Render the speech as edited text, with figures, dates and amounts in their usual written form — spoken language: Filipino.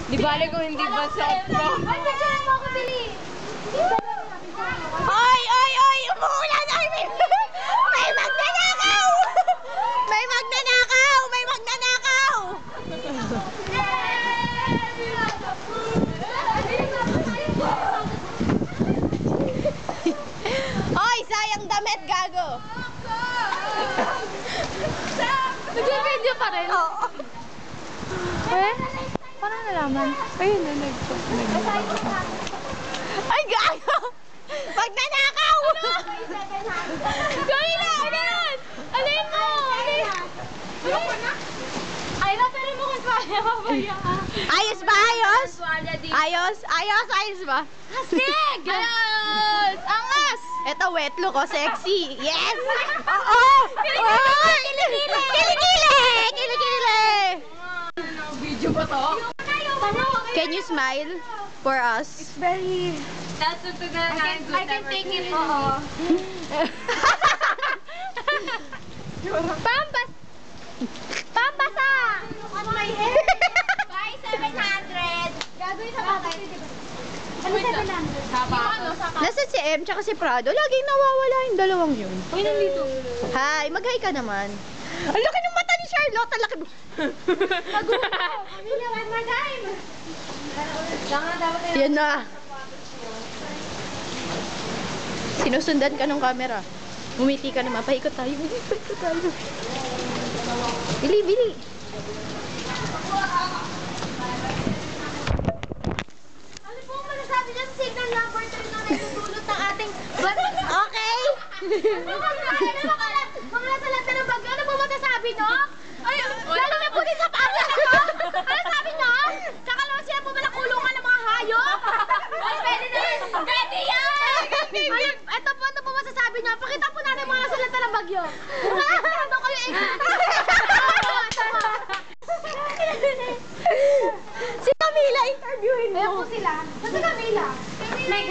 Di bale kung hindi ba set mo. Ay, picture mo ako, Bili. Oy! Oy! Oy! Umuulan! Ay! May magnanakaw! May magnanakaw! May magnanakaw! Oy! Sayang damit, gago! Nag-video pa rin? Oo. Eh? Paano nalaman? Ayun na, nag-post. Ay, gago! Magnanakaw! Gawin na! Ano yun? Alin mo? Ay, napere mo kung kaya mamaya. Ayos ba? Ayos? Ayos? Ayos? Ayos ba? Astig! Ayos! Angas! Ito, wet look, oh, sexy. Yes! Oo! Kilikili! Kilikili! Kilikili! Video ba to? Can you smile for us? Very... That's what we're gonna I can take it. Oo. Pampas! Pampasa! On my head! Buy 700! Gagawin sa bakit? Ano 700? Sapa. Nasa si M tsaka si Prado. Laging nawawala yung dalawang yun. Uy, nandito. Hi, mag-hi ka naman. Ang laki ng mata ni Charlotte. Ang laki. Pamilya, one more time! Yan na. Sinusundan ka ng camera. Umiti ka naman. Paikot tayo. Paikot tayo. Bili, bili. Ano po ang masasabi niya sa signal number 3 na nagdudulot ng ating Okay. mga nasa lahat ng bagyo? Ano po masasabi niyo? Ay, lalo na po din sa pamilya ko! Ano sabi niyo? Tsaka lang siya po ba nakulungan ng mga hayop? Ay, pwede na yan! Pwede yan! Ito po masasabi niyo? Pakita po natin mga nasa lahat ng bagyo. Ito kayo eh. Si Camila, interviewin mo. Ayan po sila. Nasa Camila? May